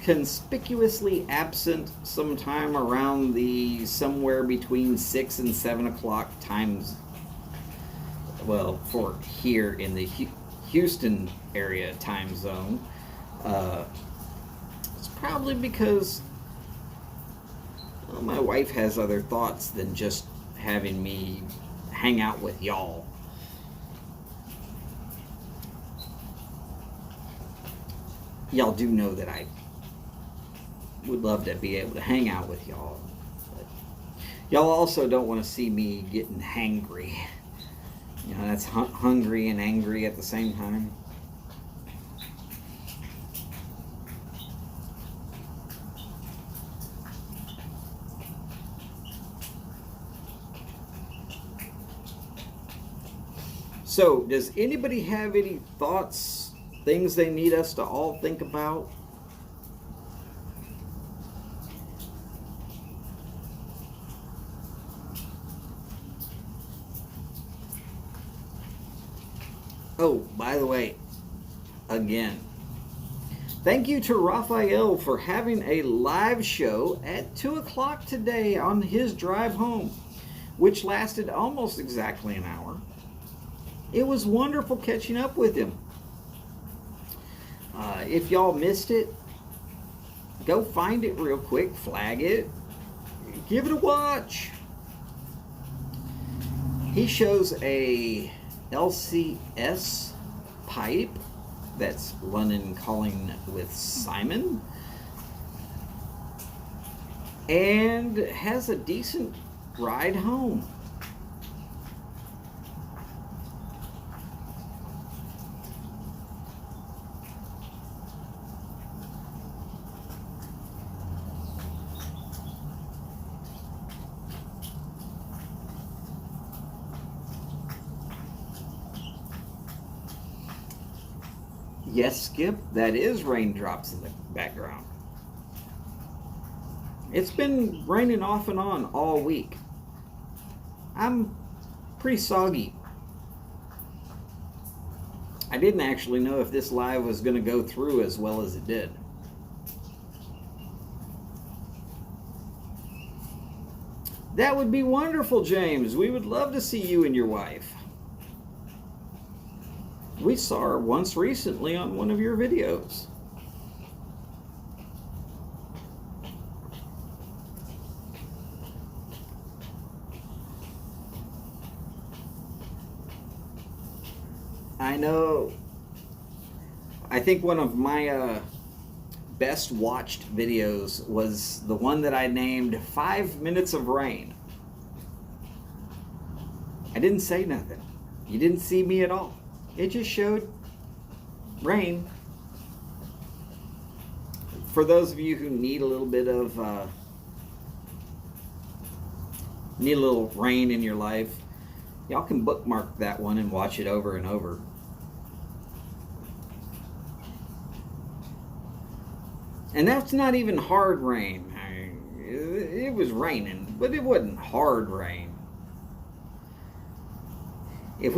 conspicuously absent sometime around the somewhere between 6 and 7 o'clock times, well, for here in the Houston area time zone, it's probably because Well, my wife has other thoughts than just having me hang out with y'all. Y'all do know that I would love to be able to hang out with y'all. But y'all also don't want to see me getting hangry. You know, that's hungry and angry at the same time. So, does anybody have any thoughts, things they need us to all think about? Oh, by the way, again, thank you to Raphael for having a live show at 2 o'clock today on his drive home, which lasted almost exactly an hour. It was wonderful catching up with him. If y'all missed it, go find it real quick, flag it, give it a watch. He shows a LCS pipe, that's London Calling with Simon, and has a decent ride home. Yes, Skip, that is raindrops in the background. It's been raining off and on all week. I'm pretty soggy. I didn't actually know if this live was going to go through as well as it did. That would be wonderful, James. We would love to see you and your wife. We saw her once recently on one of your videos. I know. I think one of my best watched videos was the one that I named 5 Minutes of Rain. I didn't say nothing. You didn't see me at all. It just showed rain. For those of you who need a little bit of need a little rain in your life, y'all can bookmark that one and watch it over and over. And that's not even hard rain. It was raining, but it wasn't hard rain. If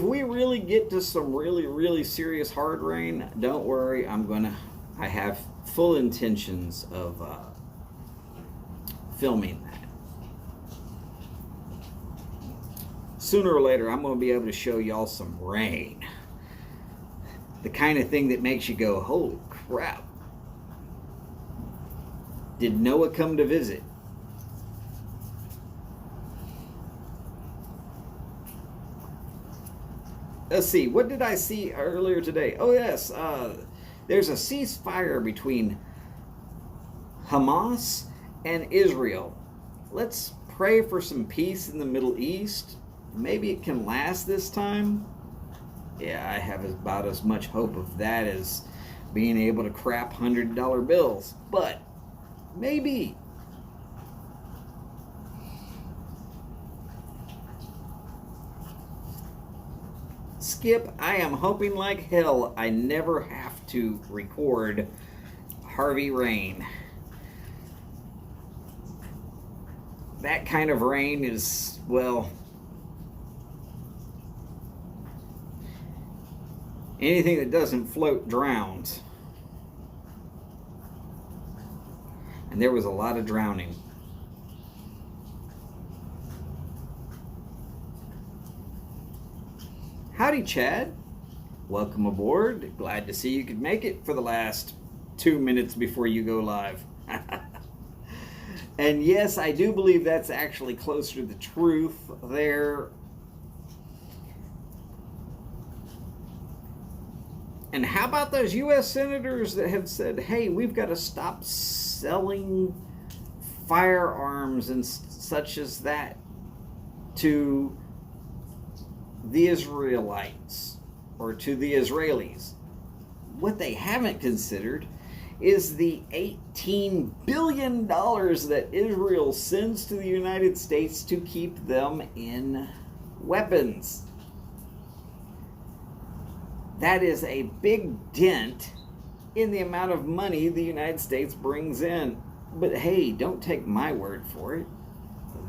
we really get to some really serious hard rain, don't worry, I have full intentions of filming that. Sooner or later, I'm going to be able to show y'all some rain. The kind of thing that makes you go, holy crap. Did Noah come to visit? Let's see, what did I see earlier today? Oh yes, there's a ceasefire between Hamas and Israel. Let's pray for some peace in the Middle East. Maybe it can last this time. Yeah, I have about as much hope of that as being able to crap $100 bills. But maybe. Skip, I am hoping like hell I never have to record Harvey rain. That kind of rain is, well, anything that doesn't float drowns. And there was a lot of drowning. Howdy, Chad. Welcome aboard. Glad to see you could make it for the last 2 minutes before you go live. And yes, I do believe that's actually closer to the truth there. And how about those U.S. senators that have said, hey, we've got to stop selling firearms and such as that to the Israelites or to the Israelis? What they haven't considered is the $18 billion that Israel sends to the United States to keep them in weapons. That is a big dent in the amount of money the United States brings in. But hey, don't take my word for it.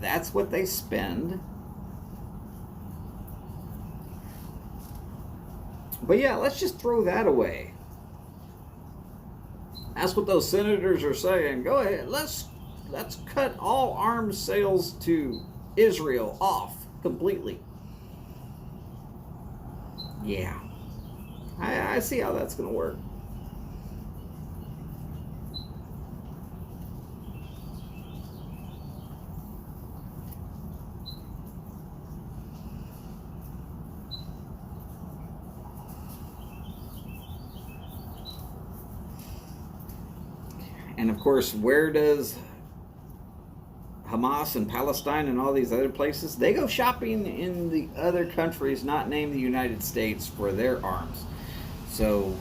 That's what they spend. But yeah, let's just throw that away. That's what those senators are saying. Go ahead, let's cut all arms sales to Israel off completely. Yeah, I see how that's going to work. And of course, where does Hamas and Palestine and all these other places, they go shopping in the other countries not named the United States for their arms. So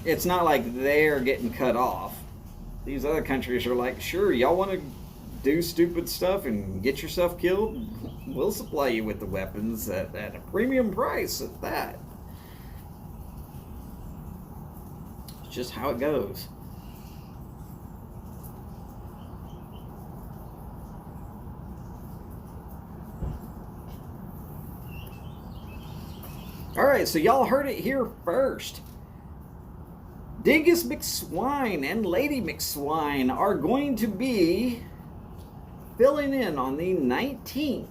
it's not like they're getting cut off. These other countries are like, sure, y'all want to do stupid stuff and get yourself killed? We'll supply you with the weapons at a premium price at that. It's just how it goes. All right, so y'all heard it here first. Dingus McSwine and Lady McSwine are going to be filling in on the 19th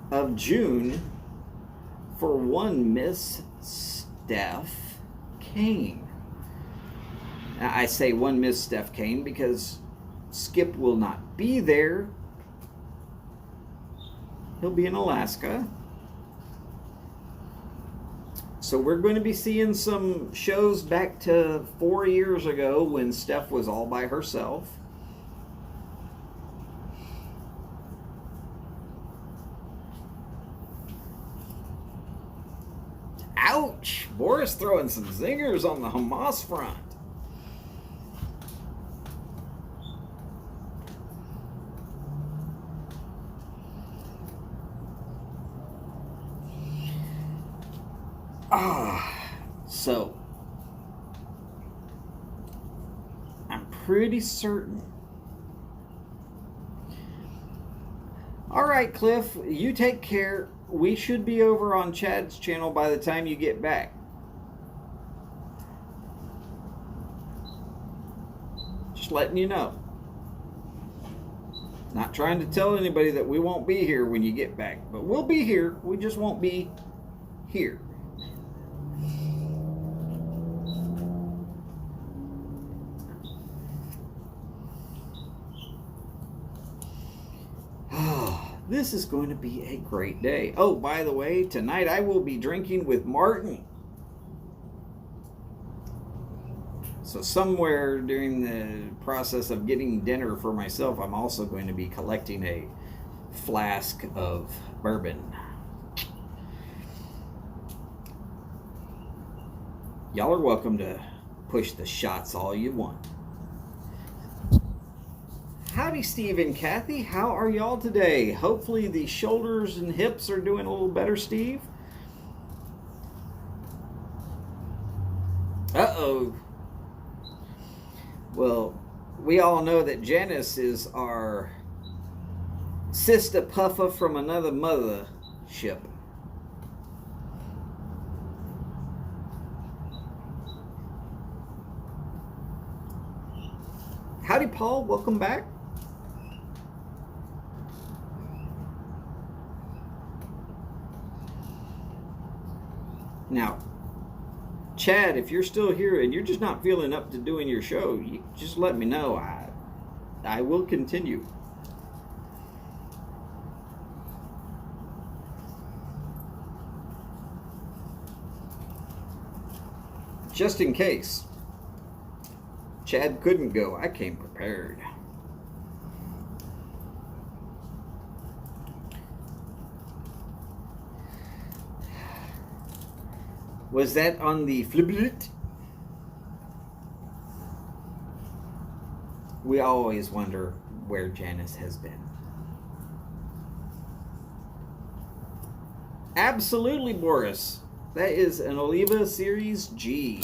of June for one Miss Steph Kane. Now, I say one Miss Steph Kane because Skip will not be there. He'll be in Alaska. So we're going to be seeing some shows back to 4 years ago when Steph was all by herself. Ouch! Boris throwing some zingers on the Hamas front. So I'm pretty certain. All right, Cliff, you take care. We should be over on Chad's channel by the time you get back. Just letting you know. Not trying to tell anybody that we won't be here when you get back, but we'll be here. We just won't be here. This is going to be a great day. Oh, by the way, tonight I will be drinking with Martin. So somewhere during the process of getting dinner for myself, I'm also going to be collecting a flask of bourbon. Y'all are welcome to push the shots all you want. Howdy, Steve and Kathy. How are y'all today? Hopefully the shoulders and hips are doing a little better, Steve. Uh-oh. Well, we all know that Janice is our sister puffer from another mothership. Howdy, Paul. Welcome back. Now, Chad, if you're still here and you're just not feeling up to doing your show, you just let me know. I will continue. Just in case Chad couldn't go, I came prepared. Was that on the fliblet? We always wonder where Janice has been. Absolutely, Boris. That is an Oliva Series G.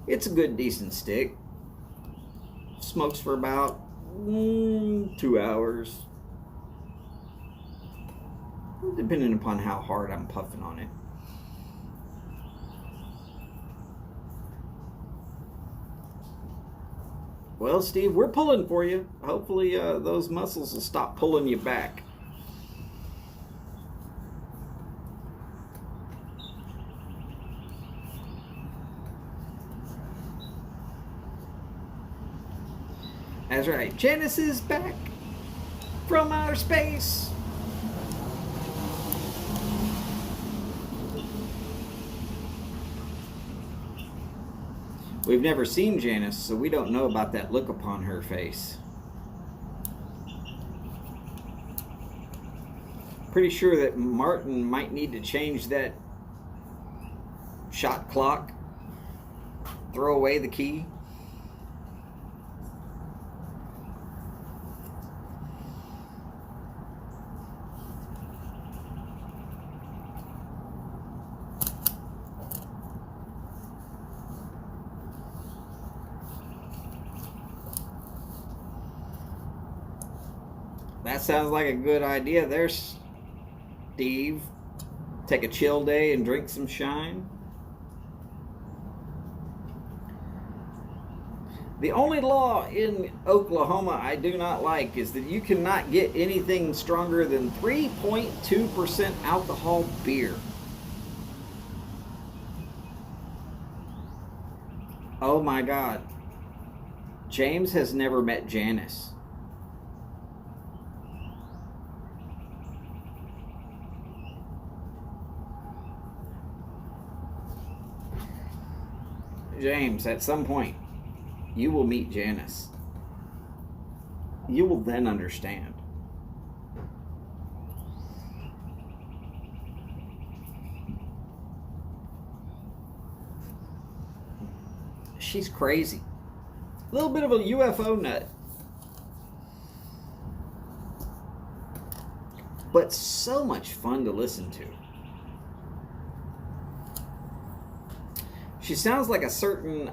It's a good, decent stick. Smokes for about 2 hours. Depending upon how hard I'm puffing on it. Well, Steve, we're pulling for you. Hopefully those muscles will stop pulling you back. That's right. Janice is back from outer space. We've never seen Janice, so we don't know about that look upon her face. Pretty sure that Martin might need to change that shot clock. Throw away the key. That sounds like a good idea there, Steve. Take a chill day and drink some shine. The only law in Oklahoma I do not like is that you cannot get anything stronger than 3.2% alcohol beer. Oh my God. James has never met Janice. James, at some point, you will meet Janice. You will then understand. She's crazy. A little bit of a UFO nut. But so much fun to listen to. She sounds like a certain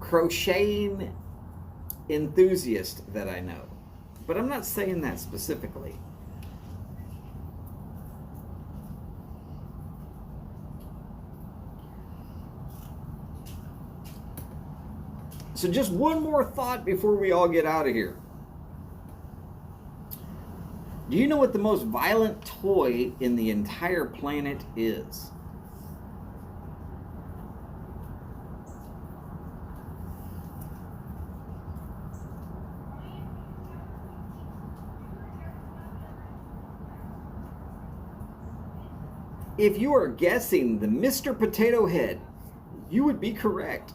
crocheting enthusiast that I know. But I'm not saying that specifically. So just one more thought before we all get out of here. Do you know what the most violent toy in the entire planet is? If you are guessing the Mr. Potato Head, you would be correct.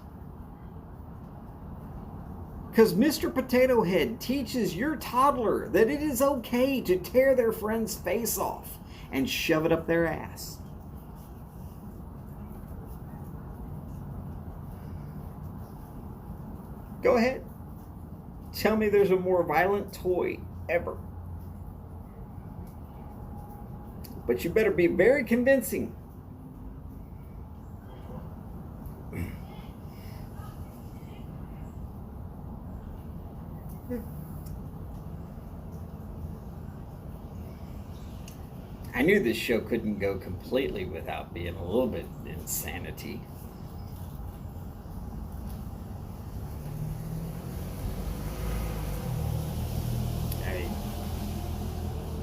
Because Mr. Potato Head teaches your toddler that it is okay to tear their friend's face off and shove it up their ass. Go ahead. Tell me there's a more violent toy ever. But you better be very convincing. I knew this show couldn't go completely without being a little bit insanity.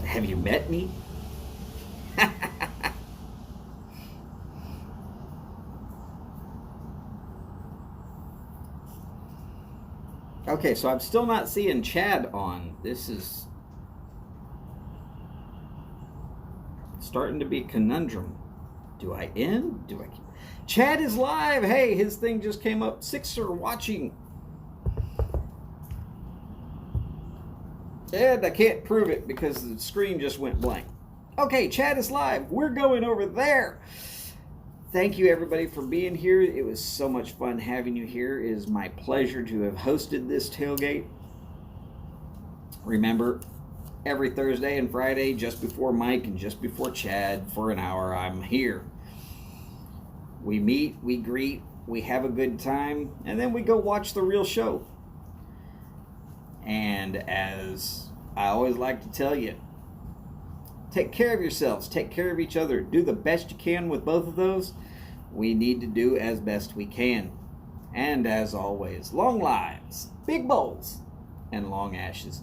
Have you met me? Okay, so I'm still not seeing Chad on. This is starting to be a conundrum. Do I end? Do I keep? Chad is live. Hey, his thing just came up. Six are watching. And I can't prove it because the screen just went blank. Okay, Chad is live. We're going over there. Thank you, everybody, for being here. It was so much fun having you here. It is my pleasure to have hosted this tailgate. Remember, every Thursday and Friday, just before Mike and just before Chad, for an hour, I'm here. We meet, we greet, we have a good time, and then we go watch the real show. And as I always like to tell you, take care of yourselves, take care of each other, do the best you can with both of those. We need to do as best we can. And as always, long lives, big bowls, and long ashes.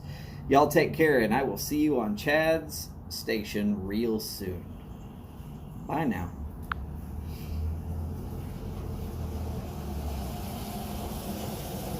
Y'all take care, and I will see you on Chad's station real soon. Bye now.